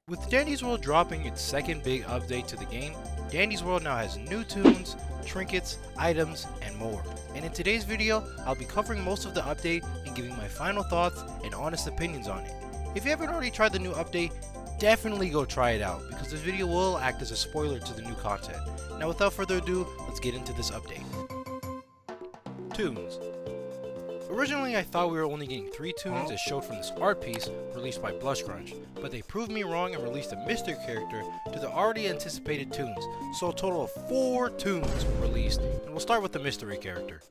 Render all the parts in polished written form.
With Dandy's World dropping its second big update to the game, Dandy's World now has new tunes, trinkets, items, and more. And in today's video, I'll be covering most of the update and giving my final thoughts and honest opinions on it. If you haven't already tried the new update, definitely go try it out, because this video will act as a spoiler to the new content. Now without further ado, let's get into this update. Tunes. Originally, I thought we were only getting 3 tunes as showed from this art piece released by Blush Crunch, but they proved me wrong and released a mystery character to the already anticipated tunes, so a total of 4 tunes were released, and we'll start with the mystery character.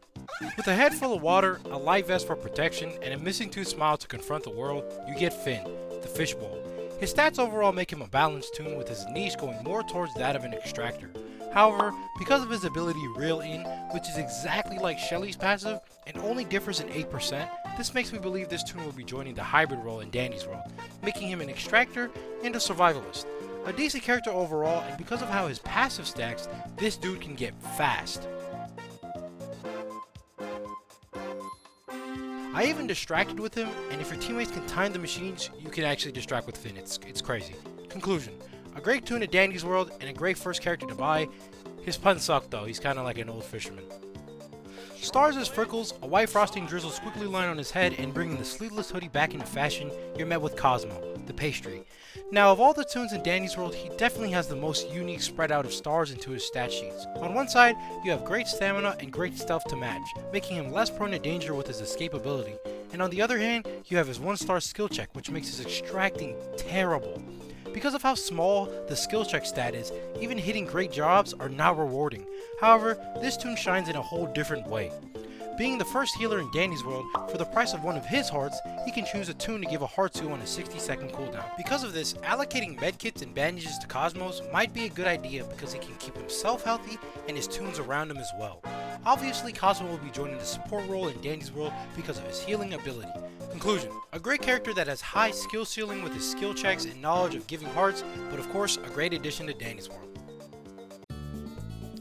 With a head full of water, a light vest for protection, and a missing tooth smile to confront the world, you get Finn, the fishbowl. His stats overall make him a balanced tune, with his niche going more towards that of an extractor. However, because of his ability Reel In, which is exactly like Shelly's passive and only differs in 8%, this makes me believe this tune will be joining the hybrid role in Dandy's World, making him an extractor and a survivalist. A decent character overall, and because of how his passive stacks, this dude can get fast. I even distracted with him, and if your teammates can time the machines, you can actually distract with Finn. It's crazy. Conclusion. A great tune at Dandy's World, and a great first character to buy. His puns suck though, he's kinda like an old fisherman. Stars as Frickles, a white frosting drizzle squiggly line on his head, and bringing the sleeveless hoodie back into fashion, you're met with Cosmo, the pastry. Now of all the tunes in Dandy's World, he definitely has the most unique spread out of stars into his stat sheets. On one side, you have great stamina and great stealth to match, making him less prone to danger with his escape ability. And on the other hand, you have his 1-star skill check, which makes his extracting terrible. Because of how small the skill check stat is, even hitting great jobs are not rewarding. However, this tune shines in a whole different way. Being the first healer in Dandy's World, for the price of one of his hearts, he can choose a tune to give a heart to on a 60-second cooldown. Because of this, allocating medkits and bandages to Cosmos might be a good idea because he can keep himself healthy and his tunes around him as well. Obviously, Cosmo will be joining the support role in Dandy's World because of his healing ability. Conclusion. A great character that has high skill ceiling with his skill checks and knowledge of giving hearts, but of course a great addition to Dandy's World.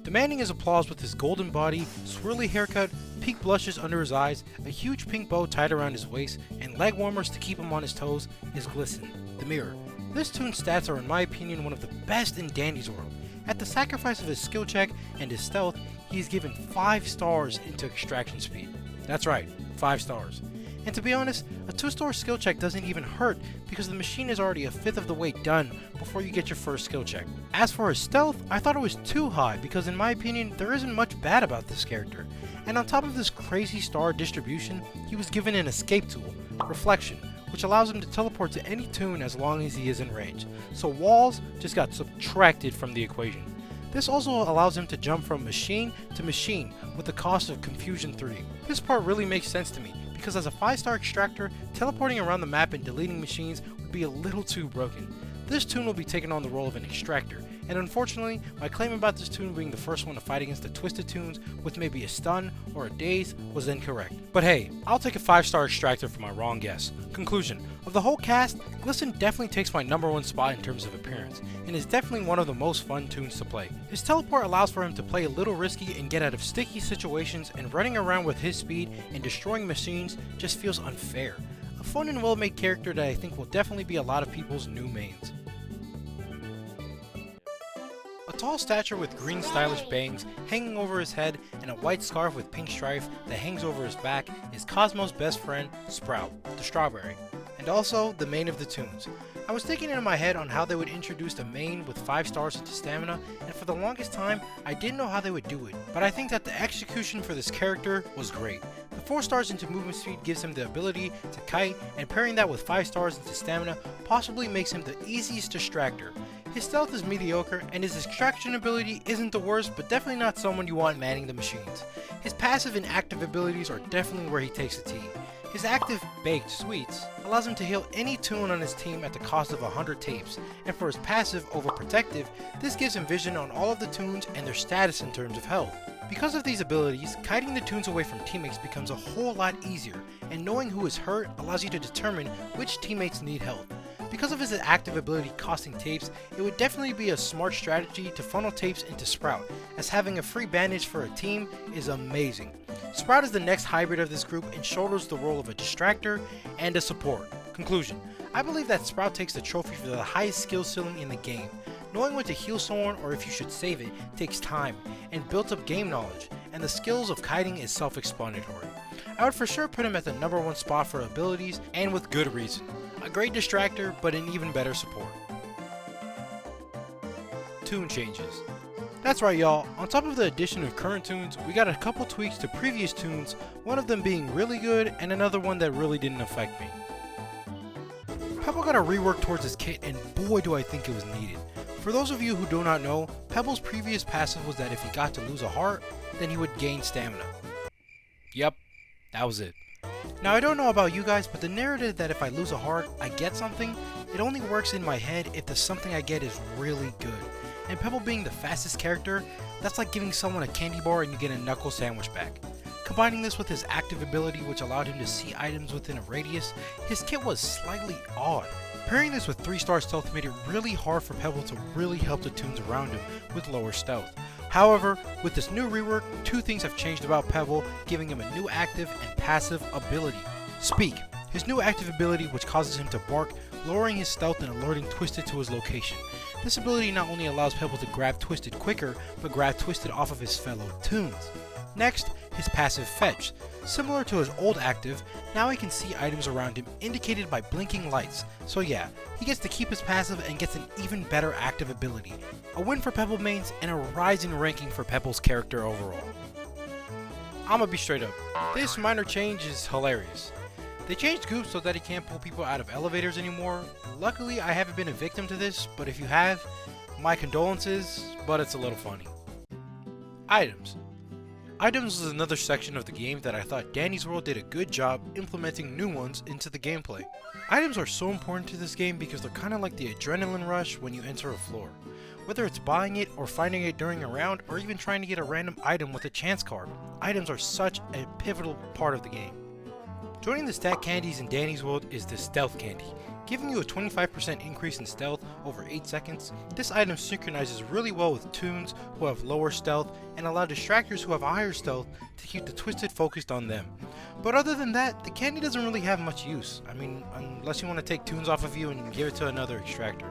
Demanding his applause with his golden body, swirly haircut, pink blushes under his eyes, a huge pink bow tied around his waist, and leg warmers to keep him on his toes, is Glisten, the mirror. This tune's stats are in my opinion one of the best in Dandy's World. At the sacrifice of his skill check and his stealth, he is given 5 stars into extraction speed. That's right, 5 stars. And to be honest, a 2-star skill check doesn't even hurt because the machine is already a 5th of the way done before you get your first skill check. As for his stealth, I thought it was too high because in my opinion, there isn't much bad about this character. And on top of this crazy star distribution, he was given an escape tool, Reflection, which allows him to teleport to any tune as long as he is in range. So walls just got subtracted from the equation. This also allows him to jump from machine to machine with the cost of Confusion 3. This part really makes sense to me, because as a 5-star extractor, teleporting around the map and deleting machines would be a little too broken. This tune will be taking on the role of an extractor, and unfortunately, my claim about this tune being the first one to fight against the twisted tunes with maybe a stun or a daze was incorrect. But hey, I'll take a 5-star extractor for my wrong guess. Conclusion. Of the whole cast, Glisten definitely takes my #1 spot in terms of appearance, and is definitely one of the most fun tunes to play. His teleport allows for him to play a little risky and get out of sticky situations, and running around with his speed and destroying machines just feels unfair. A fun and well-made character that I think will definitely be a lot of people's new mains. A tall stature with green stylish bangs hanging over his head and a white scarf with pink stripe that hangs over his back is Cosmo's best friend, Sprout, the strawberry, and also the main of the tunes. I was thinking in my head on how they would introduce a main with 5 stars into stamina, and for the longest time, I didn't know how they would do it, but I think that the execution for this character was great. The 4 stars into movement speed gives him the ability to kite, and pairing that with 5 stars into stamina possibly makes him the easiest distractor. His stealth is mediocre, and his extraction ability isn't the worst, but definitely not someone you want manning the machines. His passive and active abilities are definitely where he takes the team. His active Baked Sweets allows him to heal any tune on his team at the cost of 100 tapes, and for his passive Overprotective, this gives him vision on all of the tunes and their status in terms of health. Because of these abilities, kiting the tunes away from teammates becomes a whole lot easier, and knowing who is hurt allows you to determine which teammates need help. Because of his active ability costing tapes, it would definitely be a smart strategy to funnel tapes into Sprout, as having a free bandage for a team is amazing. Sprout is the next hybrid of this group and shoulders the role of a distractor and a support. Conclusion: I believe that Sprout takes the trophy for the highest skill ceiling in the game. Knowing when to heal someone or if you should save it takes time and built up game knowledge, and the skills of kiting is self-explanatory. I would for sure put him at the number 1 spot for abilities, and with good reason. A great distractor, but an even better support. Tune changes. That's right, y'all. On top of the addition of current tunes, we got a couple tweaks to previous tunes, one of them being really good and another one that really didn't affect me. Pebble got a rework towards his kit, and boy do I think it was needed. For those of you who do not know, Pebble's previous passive was that if he got to lose a heart, then he would gain stamina. Yep, that was it. Now I don't know about you guys, but the narrative that if I lose a heart, I get something, it only works in my head if the something I get is really good. And Pebble being the fastest character, that's like giving someone a candy bar and you get a knuckle sandwich back. Combining this with his active ability, which allowed him to see items within a radius, his kit was slightly odd. Pairing this with 3-star stealth made it really hard for Pebble to really help the tunes around him with lower stealth. However, with this new rework, 2 things have changed about Pebble, giving him a new active and passive ability. Speak, his new active ability which causes him to bark, lowering his stealth and alerting Twisted to his location. This ability not only allows Pebble to grab Twisted quicker, but grab Twisted off of his fellow tunes. Next, his passive Fetch. Similar to his old active, now he can see items around him indicated by blinking lights. So yeah, he gets to keep his passive and gets an even better active ability. A win for Pebble mains and a rising ranking for Pebble's character overall. I'ma be straight up, this minor change is hilarious. They changed Goop so that he can't pull people out of elevators anymore. Luckily I haven't been a victim to this, but if you have, my condolences, but it's a little funny. Items. Items was another section of the game that I thought Danny's World did a good job implementing new ones into the gameplay. Items are so important to this game because they're kinda like the adrenaline rush when you enter a floor. Whether it's buying it or finding it during a round or even trying to get a random item with a chance card, items are such a pivotal part of the game. Joining the stat candies in Danny's World is the Stealth Candy. Giving you a 25% increase in stealth over 8 seconds, this item synchronizes really well with tunes who have lower stealth and allow distractors who have higher stealth to keep the Twisted focused on them. But other than that, the candy doesn't really have much use. I mean, unless you want to take tunes off of you and give it to another extractor.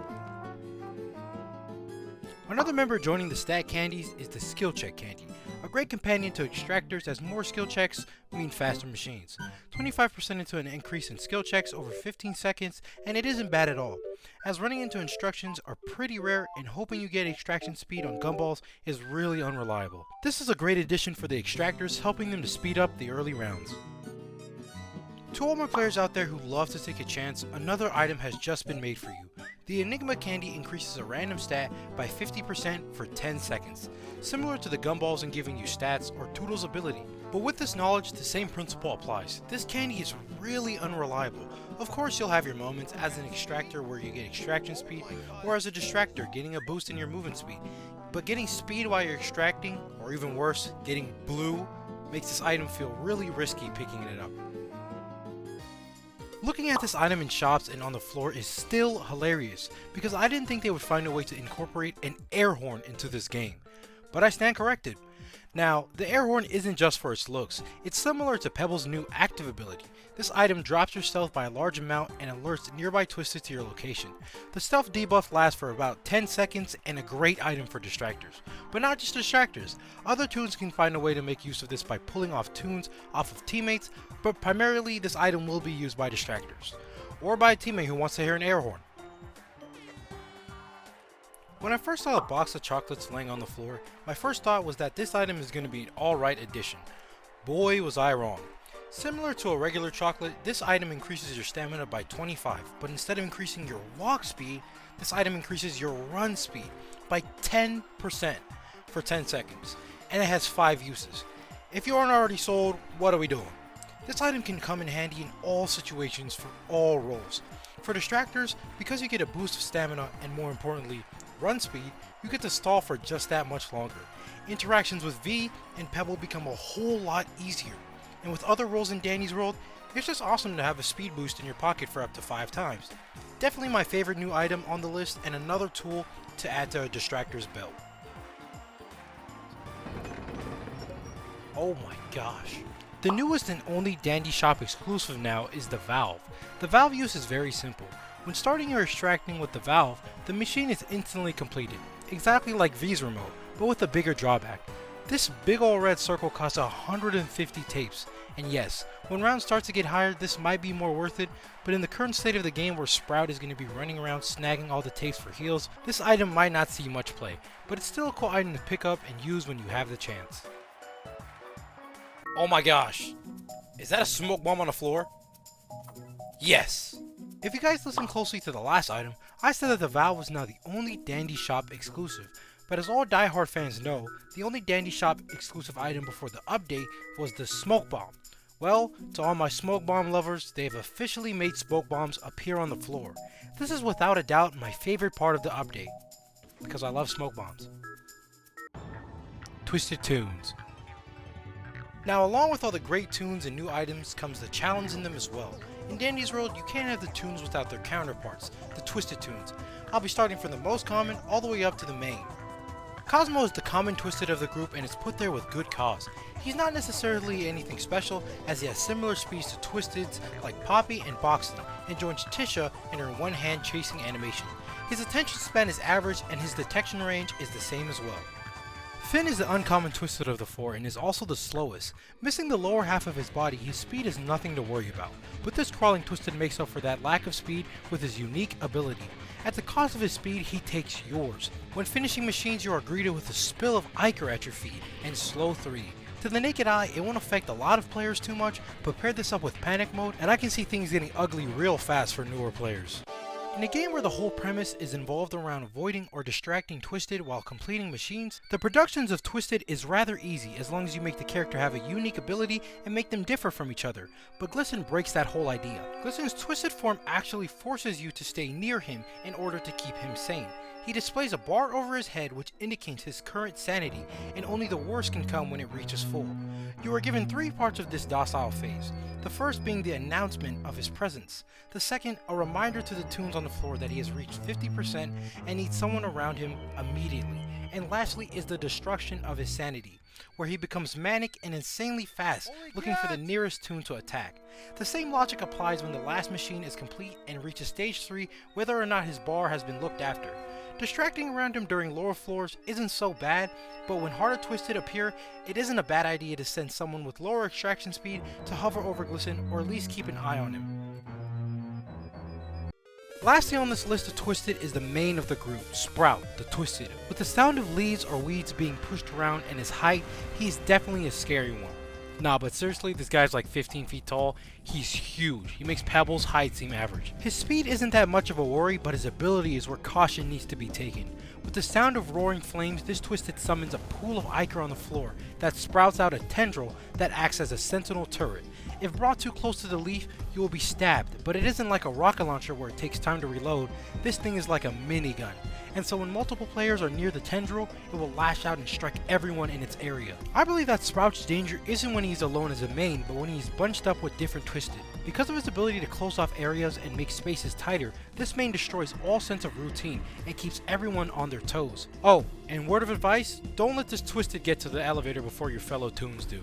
Another member joining the stat candies is the Skill Check Candy. A great companion to extractors as more skill checks mean faster machines. 25% into an increase in skill checks over 15 seconds, and it isn't bad at all, as running into instructions are pretty rare and hoping you get extraction speed on gumballs is really unreliable. This is a great addition for the extractors, helping them to speed up the early rounds. To all my players out there who love to take a chance, another item has just been made for you. The Enigma Candy increases a random stat by 50% for 10 seconds, similar to the gumballs in giving you stats or Toodle's ability. But with this knowledge, the same principle applies. This candy is really unreliable. Of course you'll have your moments as an extractor where you get extraction speed, or as a distractor getting a boost in your movement speed. But getting speed while you're extracting, or even worse, getting blue, makes this item feel really risky picking it up. Looking at this item in shops and on the floor is still hilarious, because I didn't think they would find a way to incorporate an air horn into this game. But I stand corrected. Now, the air horn isn't just for its looks, it's similar to Pebble's new active ability. This item drops your stealth by a large amount and alerts nearby Twisted to your location. The stealth debuff lasts for about 10 seconds and a great item for distractors. But not just distractors, other tunes can find a way to make use of this by pulling off tunes off of teammates, but primarily this item will be used by distractors, or by a teammate who wants to hear an air horn. When I first saw a box of chocolates laying on the floor, my first thought was that this item is going to be an alright addition. Boy was I wrong. Similar to a regular chocolate, this item increases your stamina by 25, but instead of increasing your walk speed, this item increases your run speed by 10% for 10 seconds, and it has 5 uses. If you aren't already sold, what are we doing? This item can come in handy in all situations for all roles. For distractors, because you get a boost of stamina and more importantly, run speed, you get to stall for just that much longer. Interactions with V and Pebble become a whole lot easier. And with other roles in Danny's World, it's just awesome to have a speed boost in your pocket for up to 5 times. Definitely my favorite new item on the list and another tool to add to a distractor's belt. Oh my gosh. The newest and only Dandy Shop exclusive now is the valve. The valve use is very simple. When starting or extracting with the valve, the machine is instantly completed, exactly like V's remote, but with a bigger drawback. This big ol' red circle costs 150 tapes, and yes, when rounds start to get higher, this might be more worth it, but in the current state of the game where Sprout is going to be running around snagging all the tapes for heals, this item might not see much play, but it's still a cool item to pick up and use when you have the chance. Oh my gosh, is that a smoke bomb on the floor? Yes! If you guys listen closely to the last item, I said that the valve was now the only Dandy Shop exclusive, but as all diehard fans know, the only Dandy Shop exclusive item before the update was the smoke bomb. Well, to all my smoke bomb lovers, they have officially made smoke bombs appear on the floor. This is without a doubt my favorite part of the update, because I love smoke bombs. Twisted Tunes. Now, along with all the great tunes and new items comes the challenge in them as well. In Dandy's world, you can't have the tunes without their counterparts, the Twisted Tunes. I'll be starting from the most common all the way up to the main. Cosmo is the common Twisted of the group and is put there with good cause. He's not necessarily anything special, as he has similar speeds to Twisteds like Poppy and Boxy, and joins Tisha in her one-hand chasing animation. His attention span is average and his detection range is the same as well. Finn is the uncommon Twisted of the four and is also the slowest. Missing the lower half of his body, his speed is nothing to worry about, but this crawling Twisted makes up for that lack of speed with his unique ability. At the cost of his speed, he takes yours. When finishing machines, you are greeted with a spill of Ichor at your feet and slow 3. To the naked eye, it won't affect a lot of players too much, but pair this up with panic mode and I can see things getting ugly real fast for newer players. In a game where the whole premise is involved around avoiding or distracting Twisted while completing machines, the productions of Twisted is rather easy as long as you make the character have a unique ability and make them differ from each other, but Glisten breaks that whole idea. Glisten's Twisted form actually forces you to stay near him in order to keep him sane. He displays a bar over his head which indicates his current sanity, and only the worst can come when it reaches full. You are given 3 parts of this docile phase, the first being the announcement of his presence, the second a reminder to the tunes on the floor that he has reached 50% and needs someone around him immediately, and lastly is the destruction of his sanity, where he becomes manic and insanely fast, looking for the nearest tune to attack. The same logic applies when the last machine is complete and reaches stage 3 whether or not his bar has been looked after. Distracting around him during lower floors isn't so bad, but when harder Twisted appear, it isn't a bad idea to send someone with lower extraction speed to hover over Glisten or at least keep an eye on him. Lastly on this list of Twisted is the main of the group, Sprout, the Twisted. With the sound of leaves or weeds being pushed around and his height, he's definitely a scary one. Nah, but seriously, this guy's like 15 feet tall. He's huge. He makes Pebble's height seem average. His speed isn't that much of a worry, but his ability is where caution needs to be taken. With the sound of roaring flames, this Twisted summons a pool of Ichor on the floor that sprouts out a tendril that acts as a sentinel turret. If brought too close to the leaf, you will be stabbed, but it isn't like a rocket launcher where it takes time to reload. This thing is like a minigun, and so when multiple players are near the tendril, it will lash out and strike everyone in its area. I believe that Sprout's danger isn't when he's alone as a main, but when he's bunched up with different Twisted. Because of his ability to close off areas and make spaces tighter, this main destroys all sense of routine and keeps everyone on their toes. Oh, and word of advice, don't let this Twisted get to the elevator before your fellow tunes do.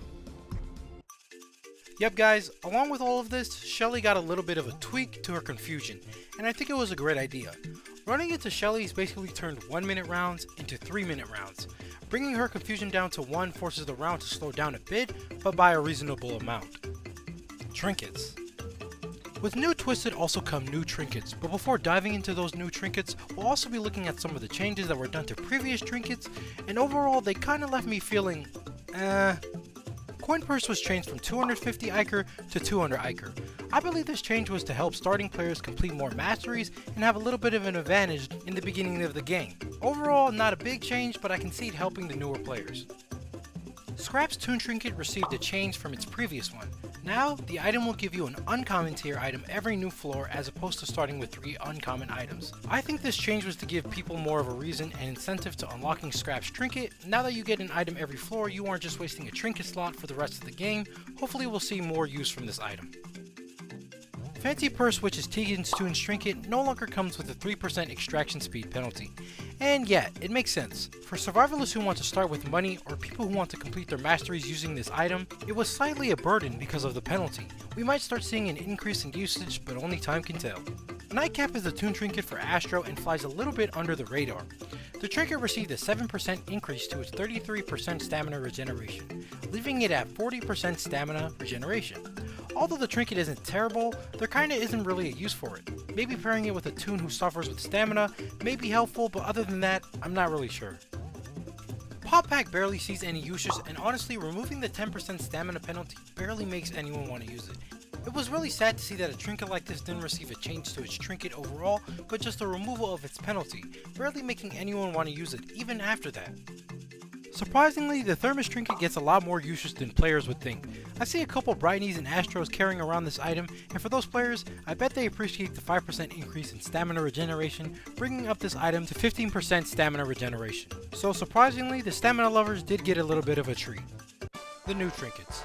Yep guys, along with all of this, Shelly got a little bit of a tweak to her confusion, and I think it was a great idea. Running into Shelly's basically turned 1-minute rounds into 3-minute rounds. Bringing her confusion down to 1 forces the round to slow down a bit, but by a reasonable amount. Trinkets. With new Twisted also come new Trinkets, but before diving into those new Trinkets, we'll also be looking at some of the changes that were done to previous Trinkets, and overall they kinda left me feeling, Coin Purse was changed from 250 Ichor to 200 Ichor. I believe this change was to help starting players complete more masteries and have a little bit of an advantage in the beginning of the game. Overall, not a big change, but I can see it helping the newer players. Scrap's Toon Trinket received a change from its previous one. Now, the item will give you an uncommon tier item every new floor as opposed to starting with 3 uncommon items. I think this change was to give people more of a reason and incentive to unlocking Scrap's Trinket. Now that you get an item every floor, you aren't just wasting a Trinket slot for the rest of the game. Hopefully we'll see more use from this item. Fancy Purse, which is Tegan's Toon's trinket, no longer comes with a 3% extraction speed penalty. And yeah, it makes sense. For survivalists who want to start with money or people who want to complete their masteries using this item, it was slightly a burden because of the penalty. We might start seeing an increase in usage, but only time can tell. Nightcap is the Toon trinket for Astro and flies a little bit under the radar. The trinket received a 7% increase to its 33% stamina regeneration, leaving it at 40% stamina regeneration. Although the trinket isn't terrible, there kinda isn't really a use for it. Maybe pairing it with a Toon who suffers with stamina may be helpful, but other than that, I'm not really sure. Pop Pack barely sees any uses, and honestly, removing the 10% stamina penalty barely makes anyone want to use it. It was really sad to see that a trinket like this didn't receive a change to its trinket overall, but just a removal of its penalty, rarely making anyone want to use it, even after that. Surprisingly, the Thermos trinket gets a lot more usage than players would think. I see a couple Brightneys and Astros carrying around this item, and for those players, I bet they appreciate the 5% increase in stamina regeneration, bringing up this item to 15% stamina regeneration. So surprisingly, the stamina lovers did get a little bit of a treat. The new trinkets.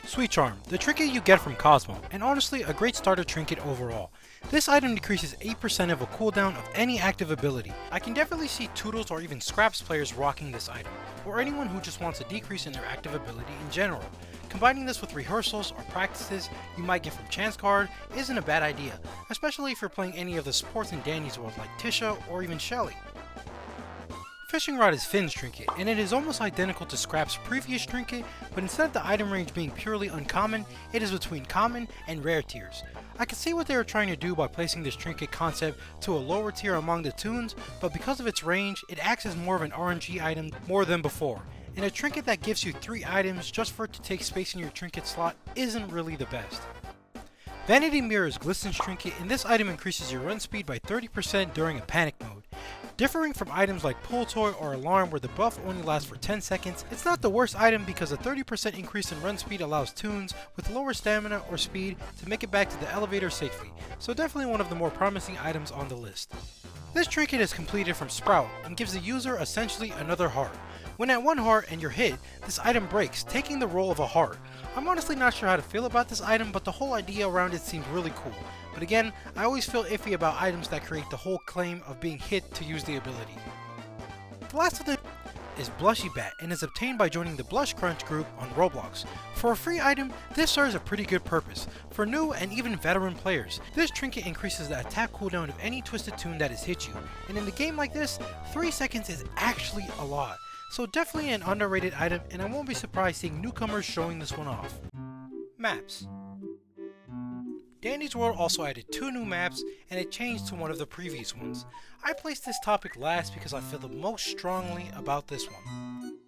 Sweet Charm, the trinket you get from Cosmo, and honestly a great starter trinket overall. This item decreases 8% of a cooldown of any active ability. I can definitely see Toodles or even Scraps players rocking this item, or anyone who just wants a decrease in their active ability in general. Combining this with rehearsals or practices you might get from Chance Card isn't a bad idea, especially if you're playing any of the supports in Danny's World like Tisha or even Shelly. Fishing Rod is Finn's trinket, and it is almost identical to Scrap's previous trinket, but instead of the item range being purely uncommon, it is between common and rare tiers. I can see what they were trying to do by placing this trinket concept to a lower tier among the Toons, but because of its range, it acts as more of an RNG item more than before, and a trinket that gives you 3 items just for it to take space in your trinket slot isn't really the best. Vanity Mirror is Glisten's trinket, and this item increases your run speed by 30% during a panic mode. Differing from items like Pull Toy or Alarm where the buff only lasts for 10 seconds, it's not the worst item because a 30% increase in run speed allows Toons with lower stamina or speed to make it back to the elevator safely, so definitely one of the more promising items on the list. This trinket is completed from Sprout and gives the user essentially another heart. When at 1 heart and you're hit, this item breaks, taking the role of a heart. I'm honestly not sure how to feel about this item, but the whole idea around it seems really cool. But again, I always feel iffy about items that create the whole claim of being hit to use the ability. The last of them is Blushy Bat and is obtained by joining the Blush Crunch group on Roblox. For a free item, this serves a pretty good purpose. For new and even veteran players, this trinket increases the attack cooldown of any Twisted Toon that has hit you, and in a game like this, 3 seconds is actually a lot. So definitely an underrated item, and I won't be surprised seeing newcomers showing this one off. Maps. Danny's World also added 2 new maps and a change to one of the previous ones. I placed this topic last because I feel the most strongly about this one.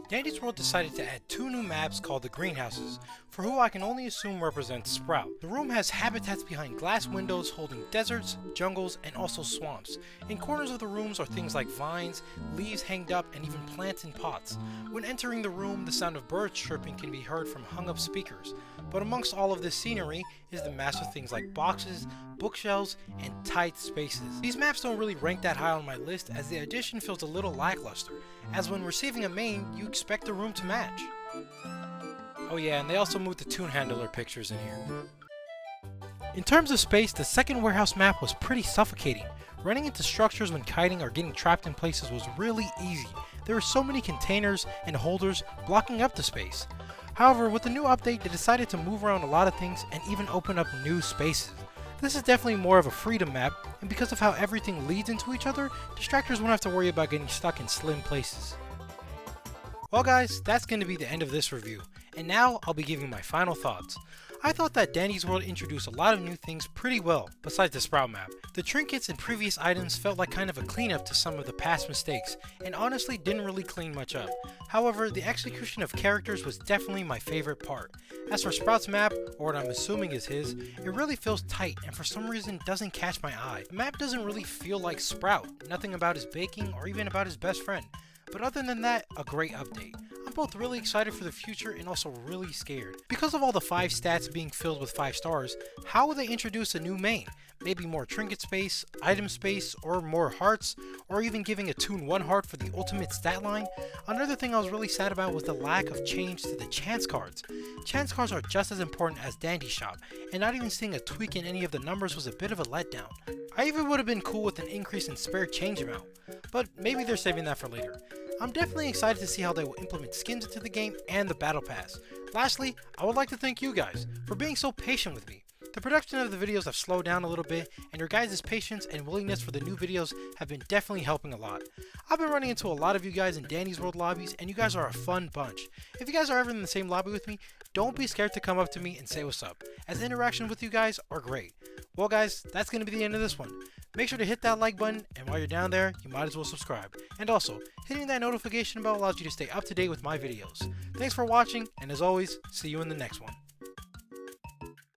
Danny's World decided to add 2 new maps called the Greenhouses, for who I can only assume represents Sprout. The room has habitats behind glass windows holding deserts, jungles, and also swamps. In corners of the rooms are things like vines, leaves hanged up, and even plants in pots. When entering the room, the sound of birds chirping can be heard from hung up speakers. But amongst all of this scenery is the mass of things like boxes, bookshelves, and tight spaces. These maps don't really rank that high on my list as the addition feels a little lackluster, as when receiving a main, you expect the room to match. Oh yeah, and they also moved the Toon Handler pictures in here. In terms of space, the second warehouse map was pretty suffocating. Running into structures when kiting or getting trapped in places was really easy. There were so many containers and holders blocking up the space. However, with the new update, they decided to move around a lot of things and even open up new spaces. This is definitely more of a freedom map, and because of how everything leads into each other, distractors won't have to worry about getting stuck in slim places. Well guys, that's going to be the end of this review, and now I'll be giving my final thoughts. I thought that Danny's World introduced a lot of new things pretty well, besides the Sprout map. The trinkets and previous items felt like kind of a cleanup to some of the past mistakes, and honestly didn't really clean much up. However, the execution of characters was definitely my favorite part. As for Sprout's map, or what I'm assuming is his, it really feels tight and for some reason doesn't catch my eye. The map doesn't really feel like Sprout, nothing about his baking or even about his best friend. But other than that, a great update. I'm I'm both really excited for the future and also really scared. Because of all the 5 stats being filled with 5 stars, how will they introduce a new main? Maybe more trinket space, item space, or more hearts, or even giving a Toon 1 heart for the ultimate stat line? Another thing I was really sad about was the lack of change to the chance cards. Chance cards are just as important as Dandy Shop, and not even seeing a tweak in any of the numbers was a bit of a letdown. I even would have been cool with an increase in spare change amount, but maybe they're saving that for later. I'm definitely excited to see how they will implement skins into the game and the battle pass. Lastly, I would like to thank you guys for being so patient with me. The production of the videos have slowed down a little bit, and your guys' patience and willingness for the new videos have been definitely helping a lot. I've been running into a lot of you guys in Danny's World lobbies, and you guys are a fun bunch. If you guys are ever in the same lobby with me, don't be scared to come up to me and say what's up, as interactions with you guys are great. Well guys, that's going to be the end of this one. Make sure to hit that like button, and while you're down there, you might as well subscribe. And also, hitting that notification bell allows you to stay up to date with my videos. Thanks for watching, and as always, see you in the next one.